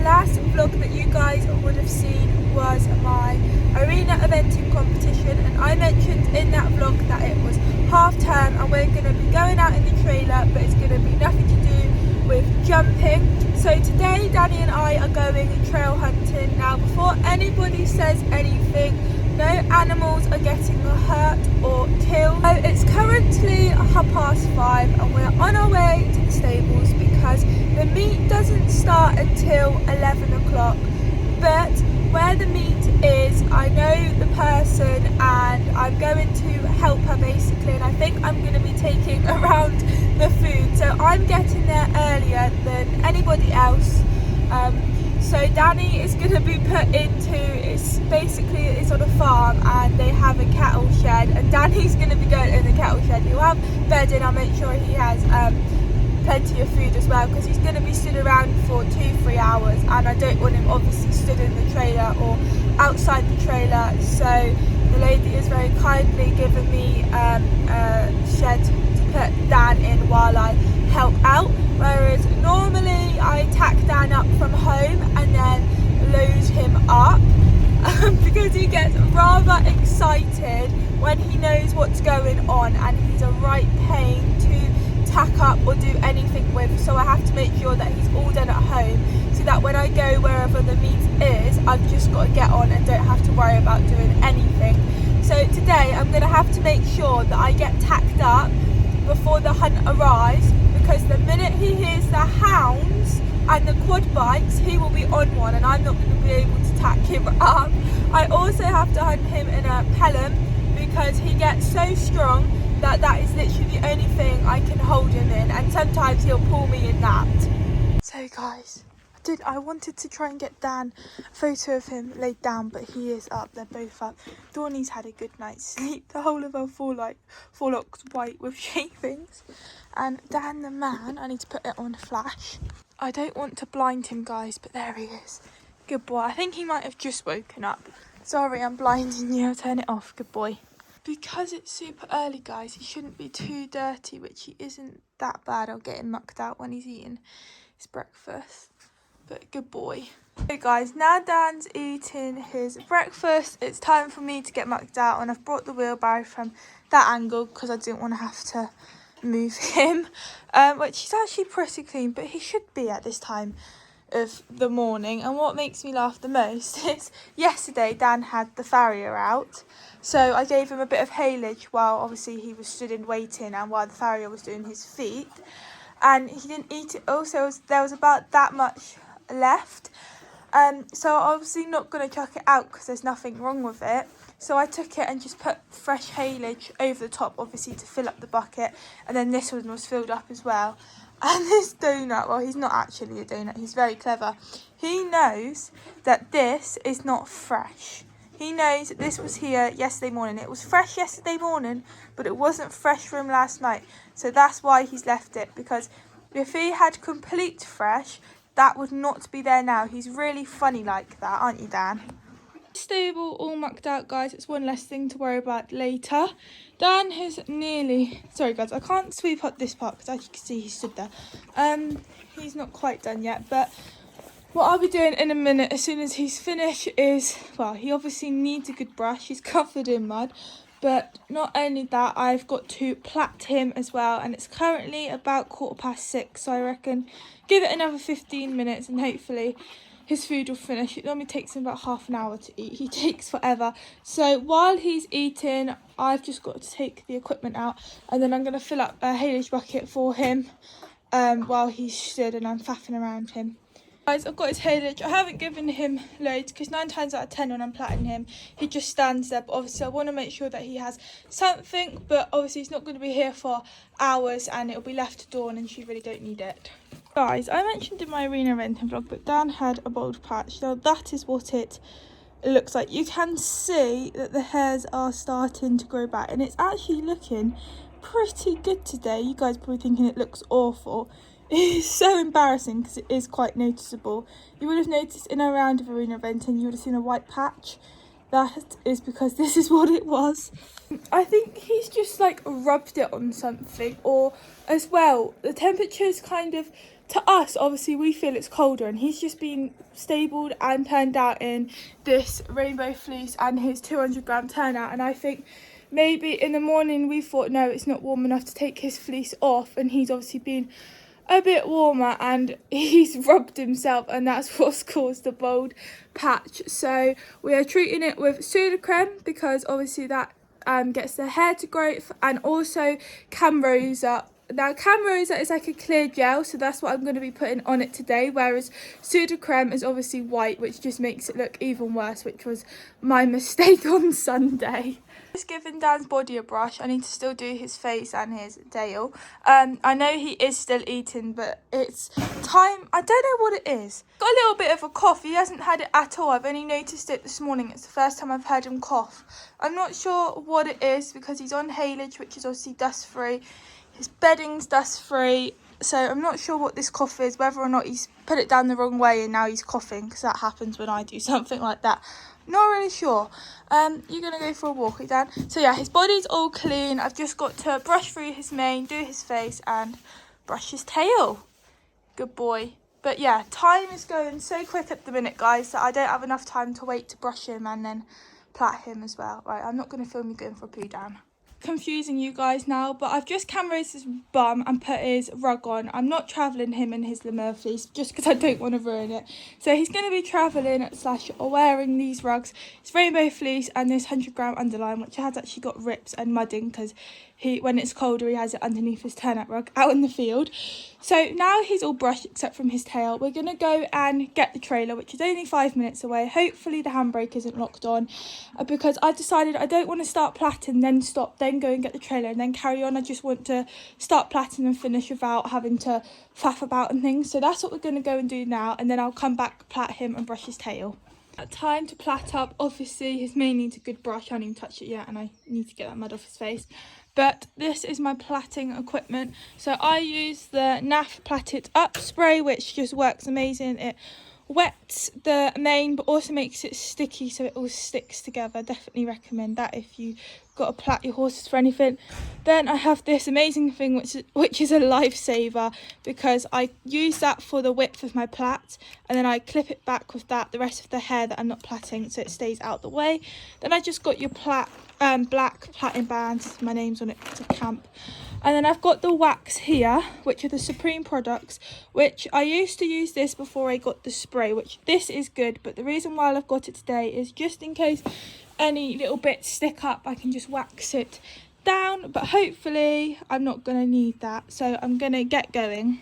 last vlog that you guys would have seen was my arena eventing competition, and I mentioned in that vlog that it was half term and we're going to be going out in the trailer, but it's going to be nothing to do with jumping. So today Danny and I are going trail hunting. Now before anybody says anything, no animals are getting hurt or killed. It's currently 5:30 and we're on our way to the stables because the meet doesn't start until 11 o'clock. But where the meet is, I know the person and I'm going to help her basically, and I think I'm going to be taking around the food. So I'm getting there earlier than anybody else. So Danny is going to be put into, it's on a farm and they have a cattle shed, and Danny's going to be going in the cattle shed. He'll have bedding, I'll make sure he has plenty of food as well, because he's going to be stood around for 2-3 hours and I don't want him obviously stood in the trailer or outside the trailer. So the lady has very kindly given me a shed to put Dan in while I help out, whereas normally I tack Dan up from home and then load him up because he gets rather excited when he knows what's going on, and he's a right pain to tack up or do anything with. So I have to make sure that he's all done at home, so that when I go wherever the meet is, I've just got to get on and don't have to worry about doing anything. So today I'm going to have to make sure that I get tacked up before the hunt arrives, because the minute he hears the hounds and the quad bikes, he will be on one and I'm not going to be able to tack him up. I also have to hunt him in a pelham because he gets so strong that is literally the only thing I can hold him in, and sometimes he'll pull me in that. So guys, I wanted to try and get Dan a photo of him laid down, but he is up. They're both up. Dawny's had a good night's sleep. The whole of her forelock's white with shavings. And Dan the man, I need to put it on flash. I don't want to blind him, guys, but there he is. Good boy. I think he might have just woken up. Sorry, I'm blinding you. I'll turn it off. Good boy. Because it's super early, guys, he shouldn't be too dirty, which he isn't that bad. I'll get him mucked out when he's eating his breakfast. But good boy. So guys, now Dan's eating his breakfast, it's time for me to get mucked out, and I've brought the wheelbarrow from that angle because I didn't want to have to move him, which he's actually pretty clean, but he should be at this time of the morning. And what makes me laugh the most is yesterday Dan had the farrier out, so I gave him a bit of haylage while obviously he was stood in waiting and while the farrier was doing his feet, and he didn't eat it. Also, there was about that much left, so obviously not going to chuck it out because there's nothing wrong with it. So I took it and just put fresh haylage over the top, obviously to fill up the bucket, and then this one was filled up as well. And this donut, well, he's not actually a donut, he's very clever. He knows that this is not fresh. He knows that this was here yesterday morning. It was fresh yesterday morning, but it wasn't fresh from last night. So that's why he's left it, because if he had complete fresh, that would not be there now. He's really funny like that, aren't you, Dan? Stable all mucked out, guys. It's one less thing to worry about later. Dan has nearly, sorry guys, I can't sweep up this part because as you can see he stood there. He's not quite done yet, but what I'll be doing in a minute as soon as he's finished is, well, he obviously needs a good brush. He's covered in mud, but not only that, I've got to plait him as well, and it's currently about 6:15, so I reckon give it another 15 minutes and hopefully his food will finish. It normally takes him about half an hour to eat. He takes forever. So while he's eating, I've just got to take the equipment out, and then I'm going to fill up a haylage bucket for him while he's stood and I'm faffing around him. Guys, I've got his haylage. I haven't given him loads because 9 times out of 10 when I'm plaiting him, he just stands there. But obviously I want to make sure that he has something, but obviously he's not going to be here for hours and it'll be left to Dawn and she really don't need it. Guys, I mentioned in my arena renting vlog that Dan had a bald patch. Now that is what it looks like. You can see that the hairs are starting to grow back and it's actually looking pretty good today. You guys are probably thinking it looks awful. It's so embarrassing because it is quite noticeable. You would have noticed in a round of arena renting, you would have seen a white patch. That is because this is what it was. I think he's just like rubbed it on something, or as well, the temperature's kind of to us, obviously, we feel it's colder, and he's just been stabled and turned out in this rainbow fleece and his 200-gram turnout. And I think maybe in the morning we thought, no, it's not warm enough to take his fleece off, and he's obviously been a bit warmer and he's rubbed himself, and that's what's caused the bold patch. So we are treating it with Sudocrem because obviously that gets the hair to growth, and also Camrosa. Now Camrosa is like a clear gel, so that's what I'm going to be putting on it today, whereas Sudocrem is obviously white, which just makes it look even worse, which was my mistake on Sunday. Just giving Dan's body a brush. I need to still do his face and his tail. I know he is still eating, but it's time. I don't know what it is. Got a little bit of a cough. He hasn't had it at all. I've only noticed it this morning. It's the first time I've heard him cough. I'm not sure what it is because he's on haylage, which is obviously dust free. His bedding's dust free. So I'm not sure what this cough is, whether or not he's put it down the wrong way and now he's coughing, because that happens when I do something like that. Not really sure. You're going to go for a walk, Dan? So yeah, his body's all clean. I've just got to brush through his mane, do his face and brush his tail. Good boy. But yeah, time is going so quick at the minute, guys, that I don't have enough time to wait to brush him and then plait him as well. Right, I'm not going to film you going for a poo, Dan. Confusing you guys now, but I've just cameraed his bum and put his rug on. I'm not travelling him in his Lemur fleece just because I don't want to ruin it. So he's going to be travelling / wearing these rugs. It's rainbow fleece and this 100-gram underline, which has actually got rips and mudding because when it's colder he has it underneath his turnout rug out in the field. So now he's all brushed except from his tail. We're going to go and get the trailer, which is only 5 minutes away. Hopefully the handbrake isn't locked on, because I decided I don't want to start plaiting, then stop, then go and get the trailer and then carry on. I just want to start plaiting and finish without having to faff about and things. So that's what we're going to go and do now, and then I'll come back, plait him and brush his tail. Time to plait up. Obviously his mane needs a good brush. I haven't even touched it yet and I need to get that mud off his face. But this is my plaiting equipment. So I use the NAF Plait It Up spray, which just works amazing. It wets the mane but also makes it sticky so it all sticks together. Definitely recommend that if you got to plait your horses for anything. Then I have this amazing thing which is a lifesaver, because I use that for the width of my plait, and then I clip it back with that the rest of the hair that I'm not plaiting, so it stays out the way. Then I just got your black plaiting bands, my name's on it, it's a camp. And then I've got the wax here, which are the Supreme products, which I used to use this before I got the spray, which this is good, but the reason why I've got it today is just in case any little bits stick up, I can just wax it down, but hopefully I'm not going to need that, so I'm going to get going.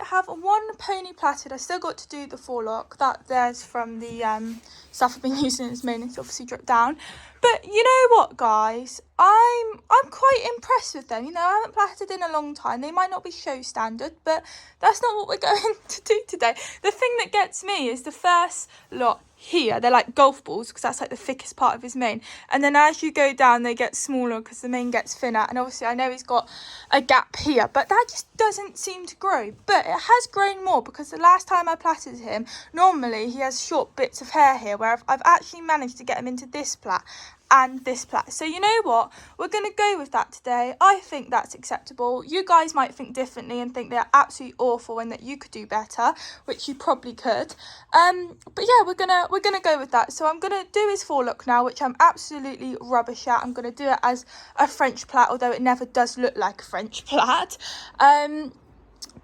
Have one pony plaited. I still got to do the forelock. There's from the stuff I've been using in his mane. It's obviously dripped down. But you know what, guys? I'm quite impressed with them. You know, I haven't plaited in a long time. They might not be show standard, but that's not what we're going to do today. The thing that gets me is the first lot here. They're like golf balls because that's like the thickest part of his mane. And then as you go down, they get smaller because the mane gets thinner. And obviously I know he's got a gap here, but that just doesn't seem to grow. But it has grown more, because the last time I plaited him, normally he has short bits of hair here, where I've actually managed to get him into this plait. and this plait. So you know what? We're going to go with that today. I think that's acceptable. You guys might think differently and think they're absolutely awful and that you could do better, which you probably could. But yeah, we're gonna go with that. So I'm gonna do his forelock now, which I'm absolutely rubbish at. I'm gonna do it as a French plait, although it never does look like a French plait.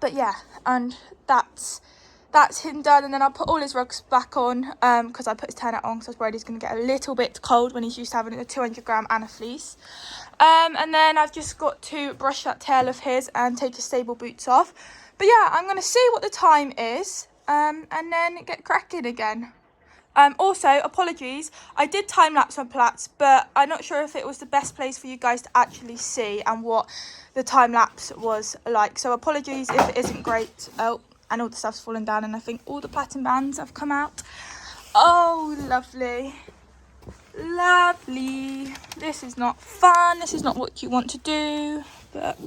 But yeah, and that's him done, and then I'll put all his rugs back on because I put his turnout on because I was worried he's going to get a little bit cold when he's used to having a 200-gram and a fleece. And then I've just got to brush that tail of his and take his stable boots off. But yeah, I'm going to see what the time is and then get cracking again. Also, apologies, I did time-lapse on plaits, but I'm not sure if it was the best place for you guys to actually see and what the time-lapse was like. So apologies if it isn't great. Oh, and all the stuff's fallen down, and I think all the plaiting bands have come out. Oh, lovely. Lovely. This is not fun. This is not what you want to do, but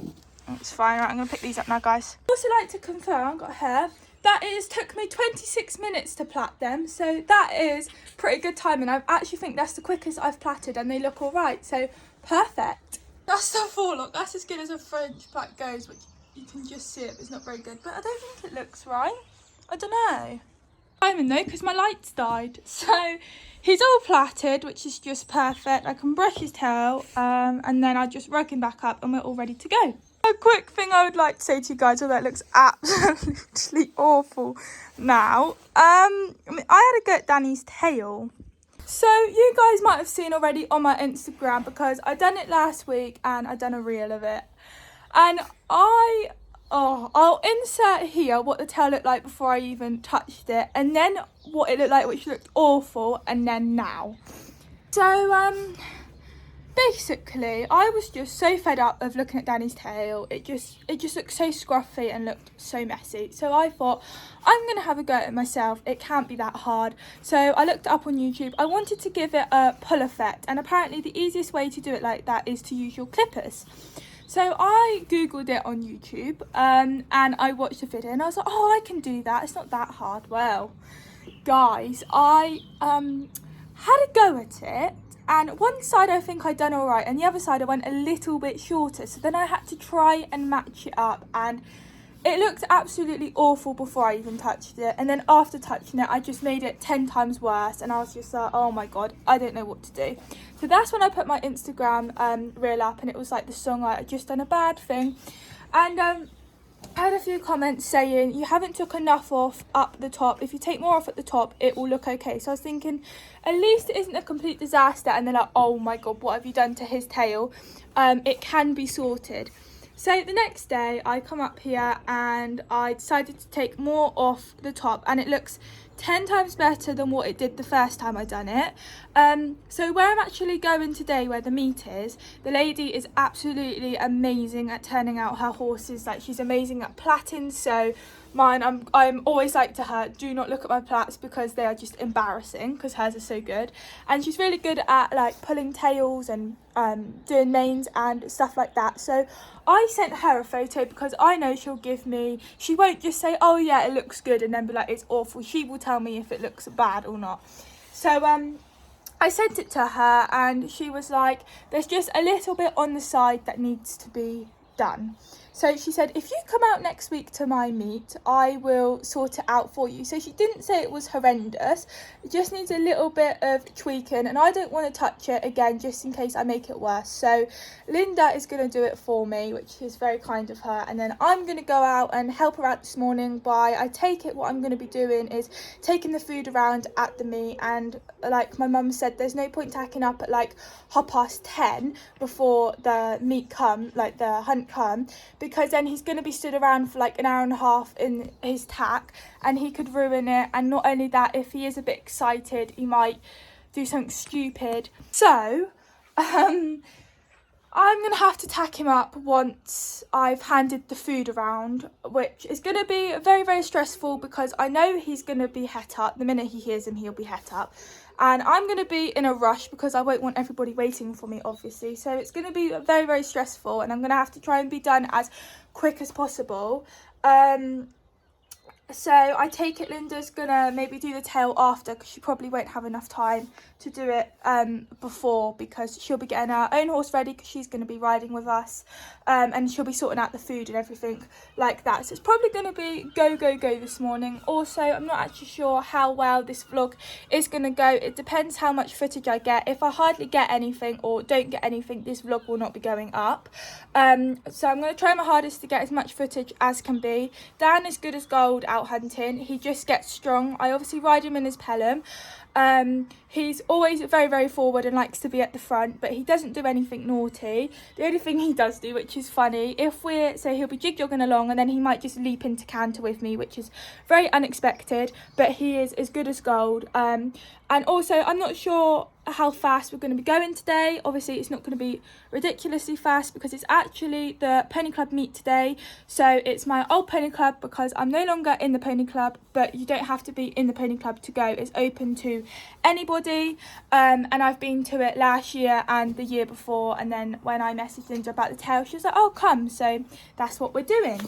it's fine. Right, I'm going to pick these up now, guys. I'd also like to confirm, I've got hair. That took me 26 minutes to plait them, so that is pretty good timing. I actually think that's the quickest I've plaited, and they look all right, so perfect. That's the forelock. That's as good as a French plait goes, which you can just see it, but it's not very good. But I don't think it looks right. I don't know. Timing though, because my lights died. So he's all plaited, which is just perfect. I can brush his tail, and then I just rug him back up, and we're all ready to go. A quick thing I would like to say to you guys, although it looks absolutely awful now. I had a go at Danny's tail. So you guys might have seen already on my Instagram, because I done it last week and I done a reel of it. And I'll insert here what the tail looked like before I even touched it, and then what it looked like, which looked awful, and then now. So basically, I was just so fed up of looking at Danny's tail. It just looked so scruffy and looked so messy. So I thought, I'm going to have a go at it myself. It can't be that hard. So I looked it up on YouTube. I wanted to give it a pull effect, and apparently the easiest way to do it like that is to use your clippers. So I googled it on YouTube, and I watched a video, and I was like, oh, I can do that. It's not that hard. Well, guys, I had a go at it. And one side I think I'd done all right, and the other side I went a little bit shorter. So then I had to try and match it up, and it looked absolutely awful before I even touched it. And then after touching it, I just made it 10 times worse. And I was just like, oh my God, I don't know what to do. So that's when I put my Instagram reel up, and it was like the song, like, I just done a bad thing. And I had a few comments saying you haven't took enough off up the top. If you take more off at the top, it will look okay. So I was thinking, at least it isn't a complete disaster. And they're like, oh my God, what have you done to his tail? It can be sorted. So the next day I come up here and I decided to take more off the top, and it looks 10 times better than what it did the first time I done it. So where I'm actually going today, where the meet is, the lady is absolutely amazing at turning out her horses. Like, she's amazing at plaiting. So mine, I'm always like to her, do not look at my plaits because they are just embarrassing, because hers are so good. And she's really good at like pulling tails and doing manes and stuff like that. So I sent her a photo because I know she won't just say, oh yeah, it looks good, and then be like, it's awful. She will tell me if it looks bad or not. So I sent it to her, and she was like, there's just a little bit on the side that needs to be done. So she said, if you come out next week to my meet, I will sort it out for you. So she didn't say it was horrendous. It just needs a little bit of tweaking, and I don't want to touch it again just in case I make it worse. So Linda is going to do it for me, which is very kind of her. And then I'm going to go out and help her out this morning by, I take it what I'm going to be doing is taking the food around at the meet. And like my mum said, there's no point tacking up at like 10:30 before the meet come, like the hunt come, because then he's going to be stood around for like an hour and a half in his tack, and he could ruin it. And not only that, if he is a bit excited, he might do something stupid. So I'm going to have to tack him up once I've handed the food around, which is going to be very, very stressful, because I know he's going to be het up. The minute he hears him, he'll be het up. And I'm going to be in a rush because I won't want everybody waiting for me, obviously. So it's going to be very, very stressful, and I'm going to have to try and be done as quick as possible. So I take it Linda's gonna maybe do the tail after, because she probably won't have enough time to do it before, because she'll be getting her own horse ready, because she's going to be riding with us, and she'll be sorting out the food and everything like that. So it's probably going to be go this morning. Also, I'm not actually sure how well this vlog is going to go. It depends how much footage I get. If I hardly get anything or don't get anything, this vlog will not be going up. So I'm going to try my hardest to get as much footage as can be. Dan is good as gold out hunting. He just gets strong. I obviously ride him in his Pelham. He's always very forward and likes to be at the front, but he doesn't do anything naughty. The only thing he does do, which is funny, so he'll be jig-jogging along and then he might just leap into canter with me, which is very unexpected, but he is as good as gold. And also, I'm not sure how fast we're going to be going today. Obviously, it's not going to be ridiculously fast because it's actually the pony club meet today. So it's my old pony club, because I'm no longer in the pony club, but you don't have to be in the pony club to go. It's open to anybody. And I've been to it last year and the year before. And then when I messaged Linda about the tail, she was like, oh, come. So that's what we're doing.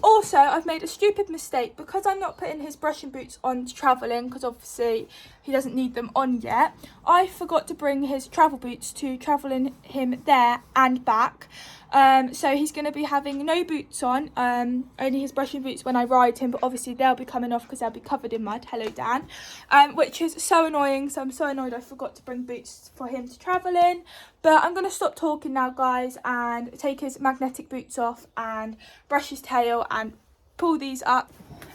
Also, I've made a stupid mistake because I'm not putting his brushing boots on to travelling, because obviously he doesn't need them on yet. I forgot to bring his travel boots to travelling him there and back. So he's going to be having no boots on, only his brushing boots when I ride him, but obviously they'll be coming off because they'll be covered in mud. Hello, Dan. Which is so annoying. So I'm so annoyed I forgot to bring boots for him to travel in. But I'm going to stop talking now, guys, and take his magnetic boots off and brush his tail and pull these up.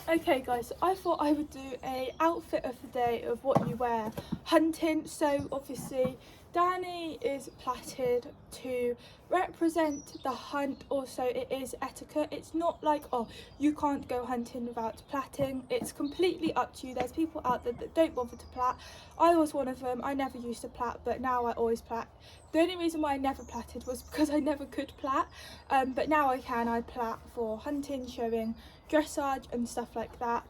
Okay, guys, so I thought I would do a outfit of the day of what you wear hunting. So obviously Danny is plaited to represent the hunt. Also, it is etiquette. It's not like, oh, you can't go hunting without plaiting. It's completely up to you. There's people out there that don't bother to plait. I was one of them. I never used to plait, but now I always plait. The only reason why I never plaited was because I never could plait, but now I can. I plait for hunting, showing, dressage and stuff like that.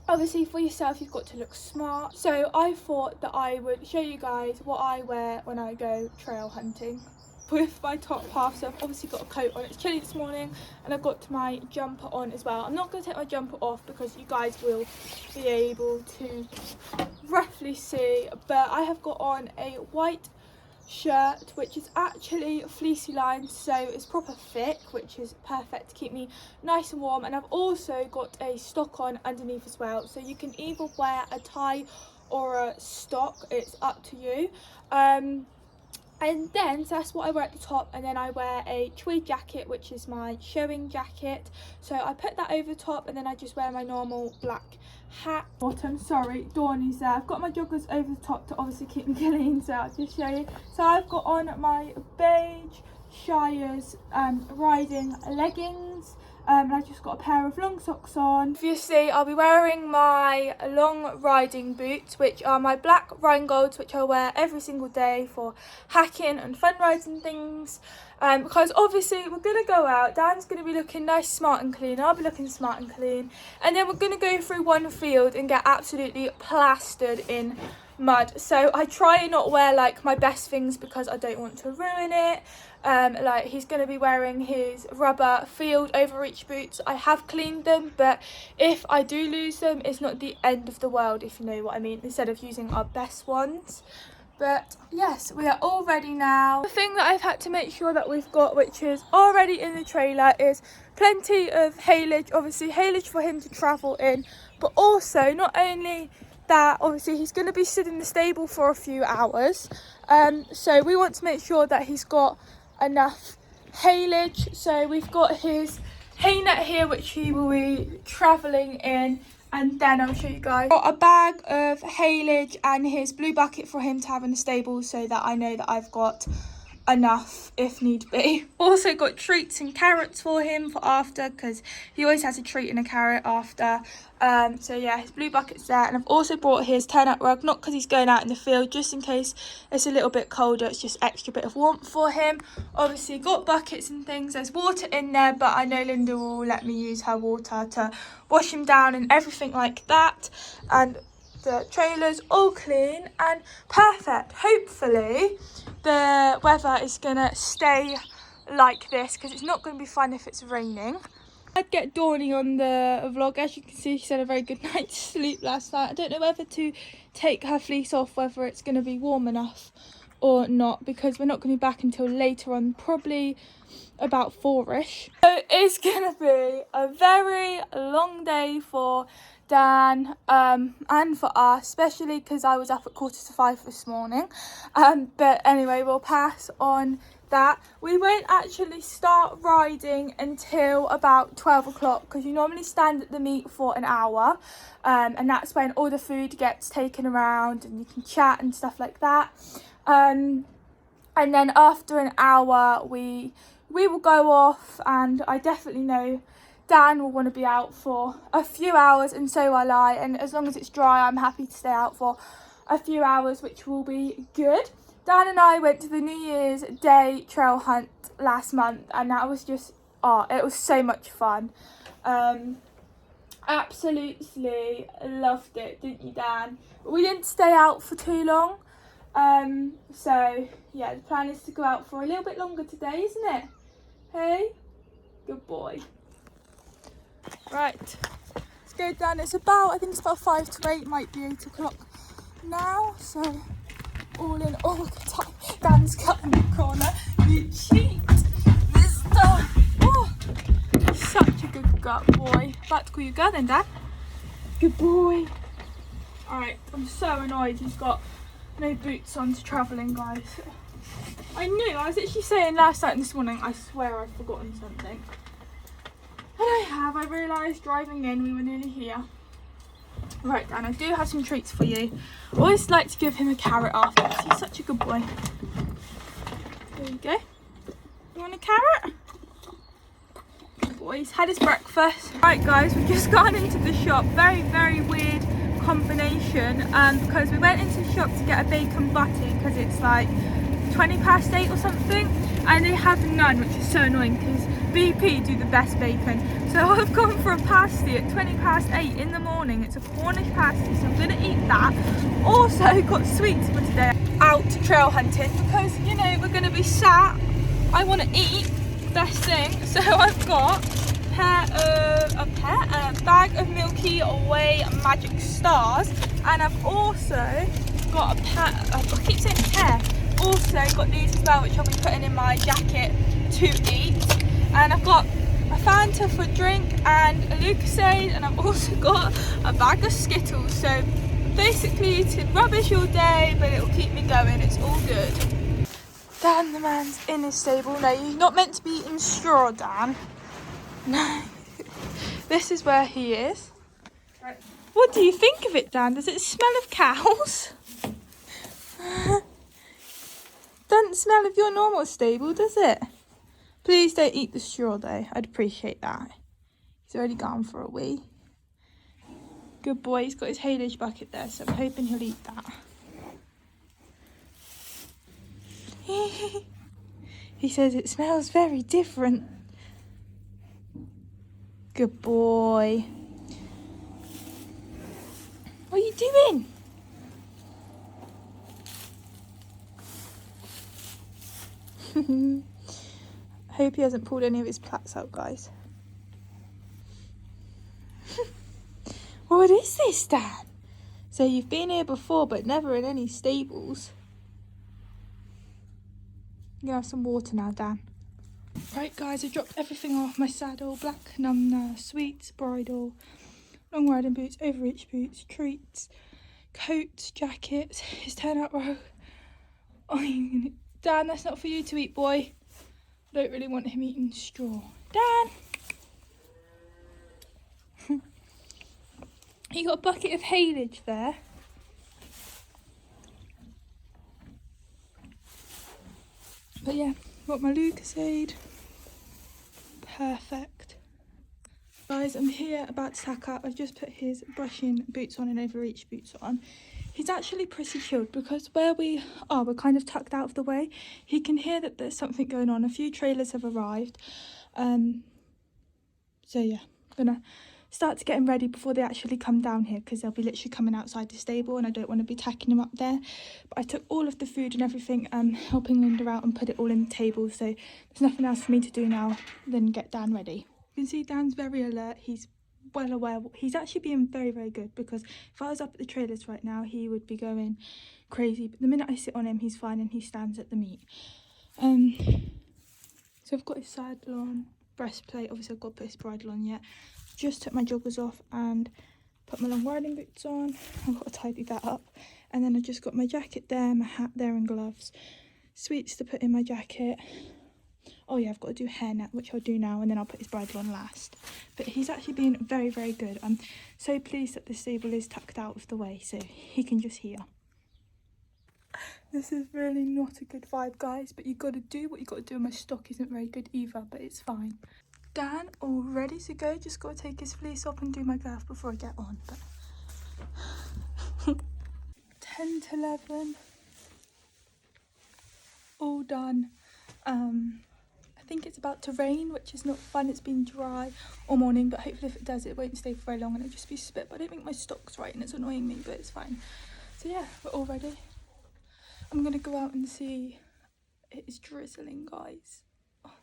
Obviously for yourself you've got to look smart, so I thought that I would show you guys what I wear when I go trail hunting with my top half. So I've obviously got a coat on, it's chilly this morning, and I've got my jumper on as well. I'm not going to take my jumper off because you guys will be able to roughly see, but I have got on a white shirt which is actually fleecy lined, so it's proper thick, which is perfect to keep me nice and warm. And I've also got a stock on underneath as well, so you can either wear a tie or a stock, it's up to you. And then, so that's what I wear at the top, and then I wear a tweed jacket, which is my showing jacket. So I put that over the top, and then I just wear my normal black hat. Bottom, sorry, Dawny's there. I've got my joggers over the top to obviously keep me clean, so I'll just show you. So I've got on my beige Shire's riding leggings. And I've just got a pair of long socks on. Obviously, I'll be wearing my long riding boots, which are my black Rhinegold's, which I wear every single day for hacking and fun rides and things. Because obviously we're going to go out. Dan's going to be looking nice, smart and clean. I'll be looking smart and clean. And then we're going to go through one field and get absolutely plastered in mud. So I try and not wear like my best things because I don't want to ruin it. Like he's going to be wearing his rubber field overreach boots. I have cleaned them, but if I do lose them, it's not the end of the world, if you know what I mean, instead of using our best ones. But yes, we are all ready now. The thing that I've had to make sure that we've got, which is already in the trailer, is plenty of haylage. Obviously haylage for him to travel in, but also not only that, obviously he's going to be stood in the stable for a few hours, so we want to make sure that he's got enough haylage. So we've got his hay net here, which he will be travelling in, and then I'll show you guys. Got a bag of haylage and his blue bucket for him to have in the stable, so that I know that I've got enough if need be. Also got treats and carrots for him for after, because he always has a treat and a carrot after. So yeah, his blue bucket's there, and I've also brought his turn-up rug, not because he's going out in the field, just in case it's a little bit colder. It's just extra bit of warmth for him. Obviously got buckets and things. There's water in there, but I know Linda will let me use her water to wash him down and everything like that. And the trailer's all clean and perfect. Hopefully the weather is gonna stay like this, because it's not going to be fun if it's raining. I'd get Dawny on the vlog. As you can see, she had a very good night's sleep last night. I don't know whether to take her fleece off, whether it's going to be warm enough or not, because we're not going to be back until later on, probably about 4ish. So it's going to be a very long day for Dan and for us, especially because I was up at 4:45 this morning. But anyway, we'll pass on that. We won't actually start riding until about 12 o'clock, because you normally stand at the meet for an hour, and that's when all the food gets taken around and you can chat and stuff like that. And then after an hour we will go off, and I definitely know Dan will want to be out for a few hours, and so will I, and as long as it's dry I'm happy to stay out for a few hours, which will be good. Dan and I went to the New Year's Day trail hunt last month, and that was just, it was so much fun. Absolutely loved it, didn't you, Dan? But we didn't stay out for too long. So yeah, the plan is to go out for a little bit longer today, isn't it? Hey, good boy. Right, let's go down. It's about, I think it's about 5 to 8, might be 8 o'clock now. So all in all, good time. Dan's cutting the corner. You cheat, mister. Oh, such a good gut boy. About to call you girl then, Dad. Good boy. Alright, I'm so annoyed he's got no boots on to travelling, guys. I was actually saying last night and this morning, I swear I've forgotten something. And I realised driving in we were nearly here. Right, Dan, I do have some treats for you. I always like to give him a carrot after, because he's such a good boy. There you go. You want a carrot? Good boy, he's had his breakfast. Right, guys, we've just gone into the shop. Very, very weird combination, because we went into the shop to get a bacon butty, because it's like 8:20 or something, and they have none, which is so annoying because BP do the best bacon. So I've gone for a pasty at 8:20 in the morning. It's a Cornish pasty, so I'm going to eat that. Also got sweets for today. Out trail hunting, because you know we're going to be sat. I want to eat, best thing. So I've got a bag of Milky Way Magic Stars, and I've also got I keep saying pear. Also got these as well, which I'll be putting in my jacket to eat. And I've got a Fanta for drink and a Lucasade, and I've also got a bag of Skittles. So basically eating rubbish all day, but it'll keep me going. It's all good. Dan the man's in his stable. No, you're not meant to be eating straw, Dan. No. This is where he is. Right. What do you think of it, Dan? Does it smell of cows? Doesn't smell of your normal stable, does it? Please don't eat the straw though. I'd appreciate that. He's already gone for a wee. Good boy. He's got his haylage bucket there, so I'm hoping he'll eat that. He says it smells very different. Good boy. What are you doing? Hope he hasn't pulled any of his plaits out, guys. What is this, Dan? So you've been here before, but never in any stables. I'm gonna have some water now, Dan. Right, guys, I dropped everything off my saddle. Black number, sweets, bridle, long riding boots, overreach boots, treats, coats, jackets, his turnout robe. Oh, Dan, that's not for you to eat, boy. I don't really want him eating straw. Dan! You got a bucket of haylage there. But yeah, got my Lucasade. Perfect. Guys, I'm here about to tack up. I've just put his brushing boots on and overreach boots on. He's actually pretty chilled because where we are, we're kind of tucked out of the way. He can hear that there's something going on. A few trailers have arrived. So yeah, I'm gonna start to get him ready before they actually come down here, because they'll be literally coming outside the stable and I don't want to be tacking him up there. But I took all of the food and everything, helping Linda out, and put it all in the table, so there's nothing else for me to do now than get Dan ready. You can see Dan's very alert. He's well aware. He's actually being very, very good, because if I was up at the trailers right now, he would be going crazy. But the minute I sit on him, he's fine and he stands at the meet. So I've got his saddle on, breastplate. Obviously I've got to put his bridle on yet. Just took my joggers off and put my long riding boots on. I've got to tidy that up. And then I just got my jacket there, my hat there and gloves. Sweets to put in my jacket. Oh yeah, I've got to do hairnet, which I'll do now, and then I'll put his bridle on last. But he's actually been very, very good. I'm so pleased that the stable is tucked out of the way so he can just hear. This is really not a good vibe, guys, but you got to do what you got to do, and my stock isn't very good either, but it's fine. Dan, all ready to go. Just got to take his fleece off and do my girth before I get on. But 10 to 11. All done. I think it's about to rain, which is not fun. It's been dry all morning, but hopefully if it does, it won't stay for very long and it'll just be spit. But I don't think my stock's right and it's annoying me, but it's fine. So yeah, we're all ready. I'm gonna go out and see. It is drizzling, guys. Oh,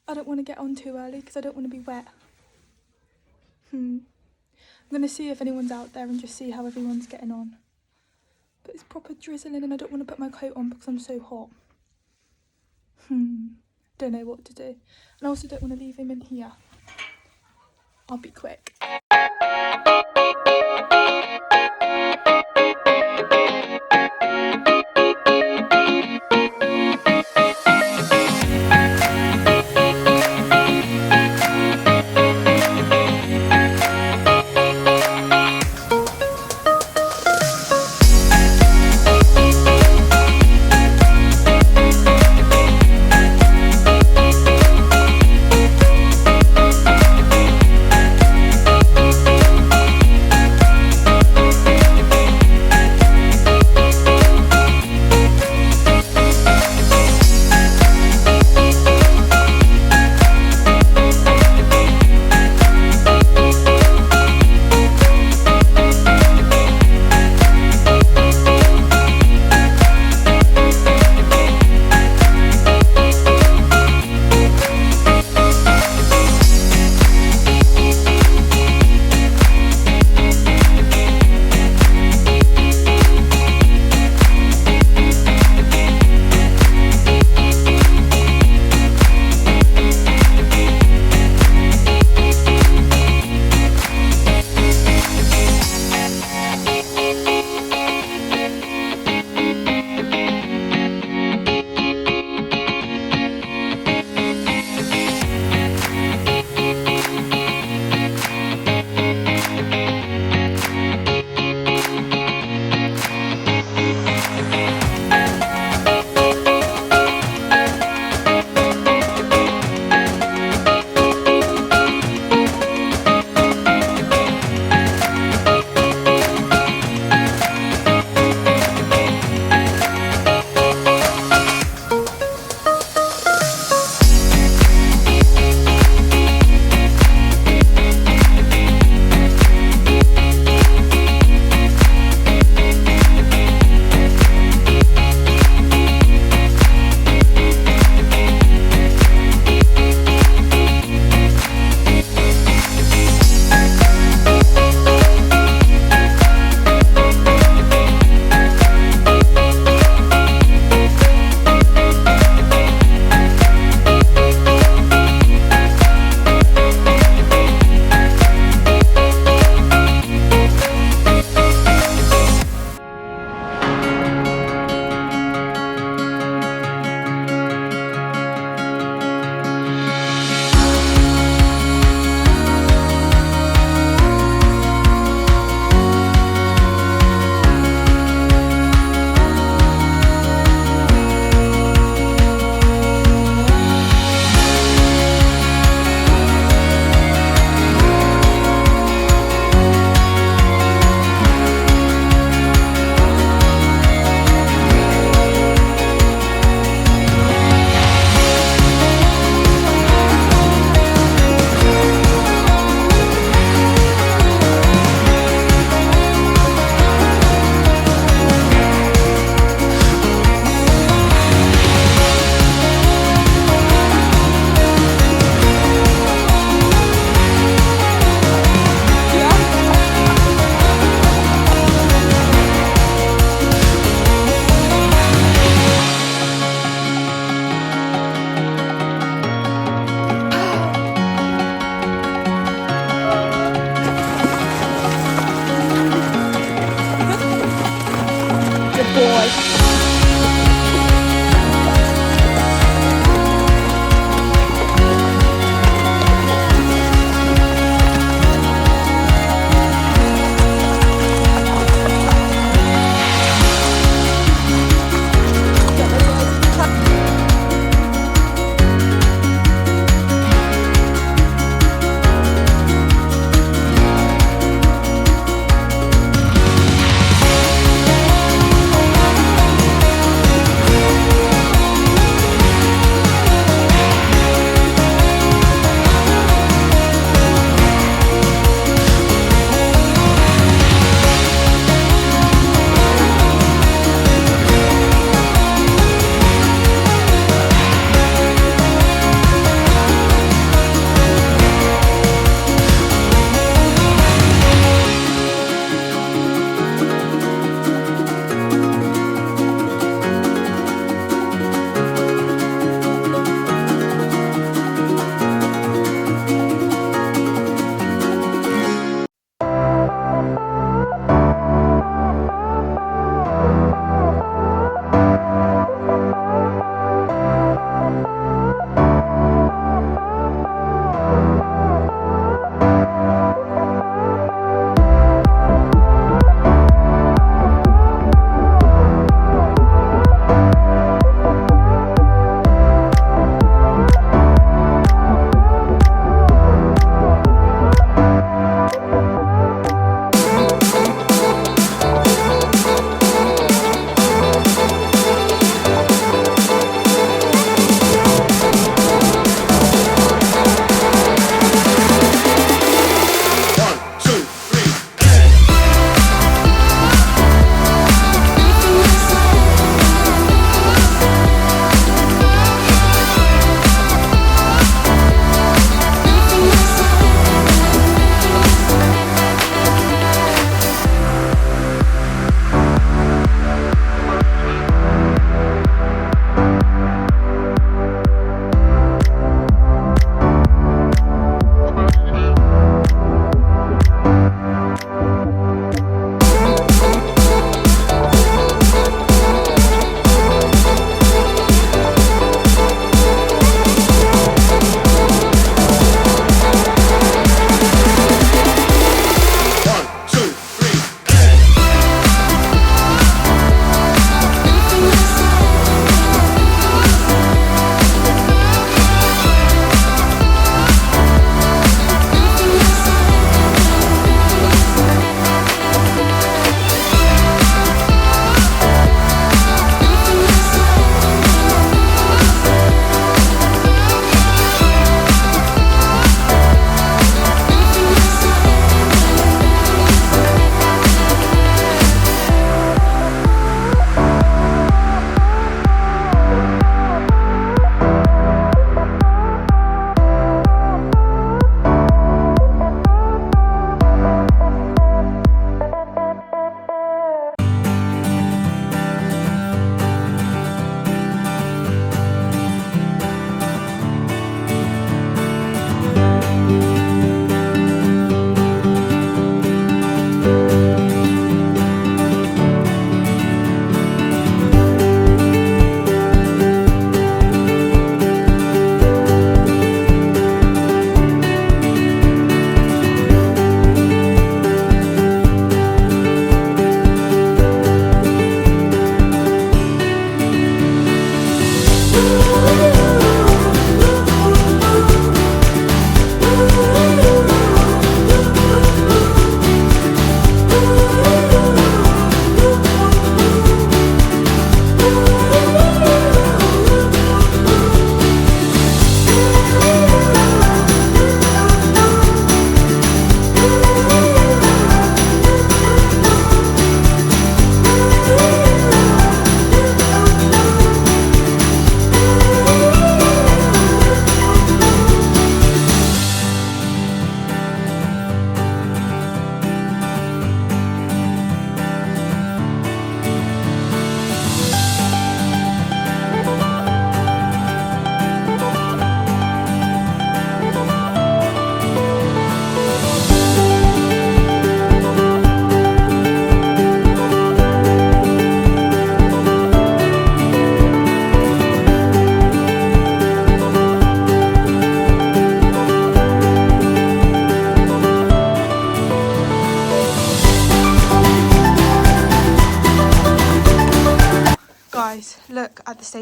I don't want to get on too early because I don't want to be wet. I'm gonna see if anyone's out there and just see how everyone's getting on. But it's proper drizzling and I don't want to put my coat on because I'm so hot. Don't know what to do. And I also don't want to leave him in here. I'll be quick.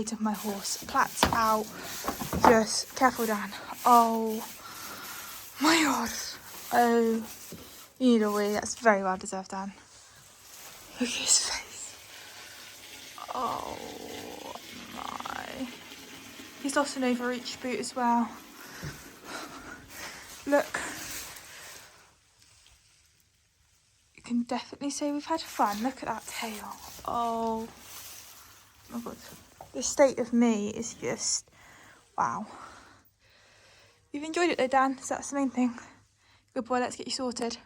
gait of my horse. Plats out. Just careful, Dan. Oh my god. Oh, you need a wee. That's very well deserved, Dan. Look at his face. Oh my. He's lost an overreach boot as well. Look. You can definitely say we've had fun. Look at that tail. Oh my god. The state of me is just wow. You've enjoyed it though, Dan, so that's the main thing. Good boy, let's get you sorted.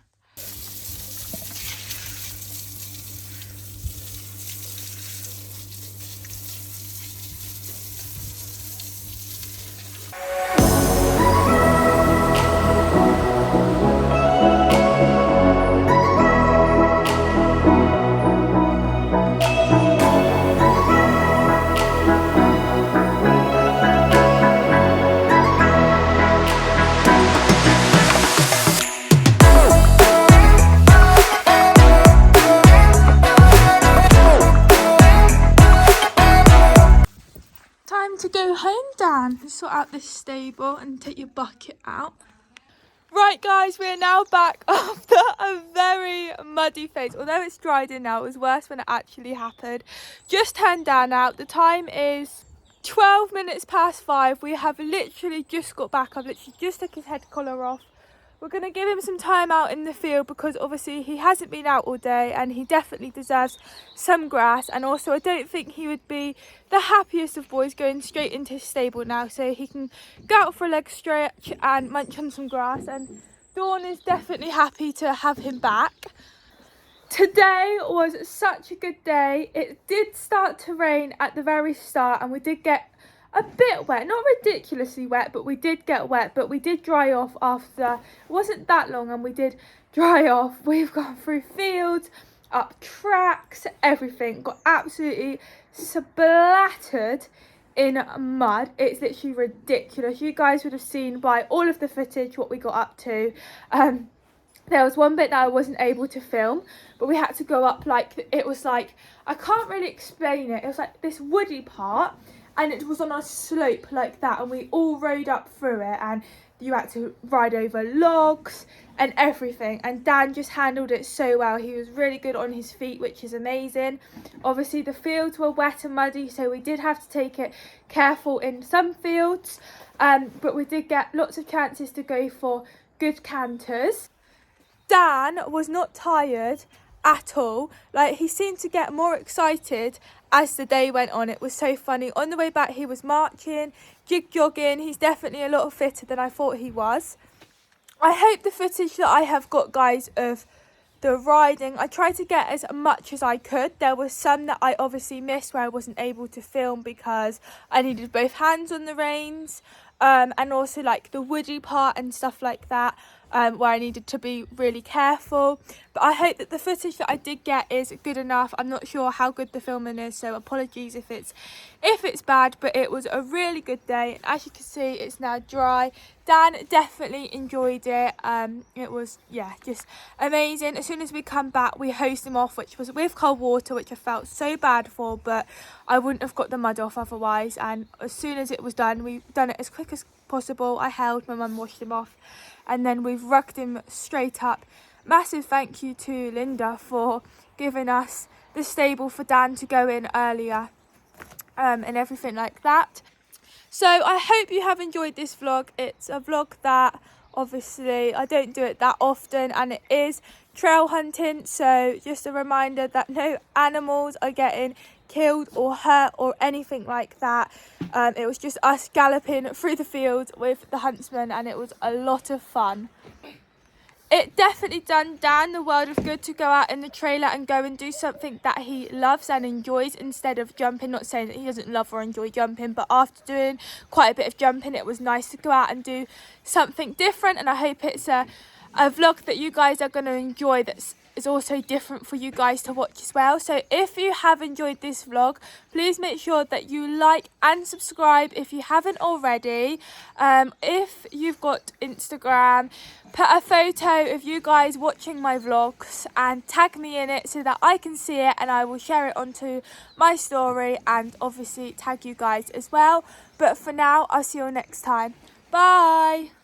To go home, Dan, and sort out this stable and take your bucket out. Right guys, we're now back after a very muddy phase. Although it's dried in now, it was worse when it actually happened. Just turned Dan out. The time is 12 minutes past 5. We have literally just got back. I've literally just took his head collar off. We're going to give him some time out in the field because obviously he hasn't been out all day and he definitely deserves some grass. And also I don't think he would be the happiest of boys going straight into his stable now. So he can go out for a leg stretch and munch on some grass. And Dawn is definitely happy to have him back. Today was such a good day. It did start to rain at the very start and we did get a bit wet, not ridiculously wet, but we did get wet, but we did dry off after. It wasn't that long and we did dry off. We've gone through fields, up tracks, everything. Got absolutely splattered in mud. It's literally ridiculous. You guys would have seen by all of the footage what we got up to. There was one bit that I wasn't able to film, but we had to go up like, it was like, I can't really explain it. It was like this woody part. And it was on a slope like that and we all rode up through it and you had to ride over logs and everything, and Dan just handled it so well. He was really good on his feet, which is amazing. Obviously the fields were wet and muddy, so we did have to take it careful in some fields, but we did get lots of chances to go for good canters. Dan was not tired at all. Like, he seemed to get more excited as the day went on. It was so funny. On the way back he was marching, jig jogging. He's definitely a lot fitter than I thought he was. I hope the footage that I have got, guys, of the riding, I tried to get as much as I could. There was some that I obviously missed where I wasn't able to film because I needed both hands on the reins, and also like the woody part and stuff like that, where I needed to be really careful. But I hope that the footage that I did get is good enough. I'm not sure how good the filming is, so apologies if it's bad, but it was a really good day. And as you can see, it's now dry. Dan definitely enjoyed it. It was, yeah, just amazing. As soon as we come back, we hosed him off, which was with cold water, which I felt so bad for, but I wouldn't have got the mud off otherwise. And as soon as it was done, we've done it as quick as possible. I held, my mum washed him off, and then we've rugged him straight up. Massive thank you to Linda for giving us the stable for Dan to go in earlier, and everything like that. So I hope you have enjoyed this vlog. It's a vlog that obviously I don't do it that often, and it is trail hunting, so just a reminder that no animals are getting killed or hurt or anything like that. It was just us galloping through the fields with the huntsman, and it was a lot of fun. It definitely done Dan the world of good to go out in the trailer and go and do something that he loves and enjoys instead of jumping. Not saying that he doesn't love or enjoy jumping, but after doing quite a bit of jumping, it was nice to go out and do something different. And I hope it's a vlog that you guys are going to enjoy, that's is also different for you guys to watch as well. So if you have enjoyed this vlog, please make sure that you like and subscribe if you haven't already. If you've got Instagram, put a photo of you guys watching my vlogs and tag me in it so that I can see it, and I will share it onto my story and obviously tag you guys as well. But for now, I'll see you all next time. Bye.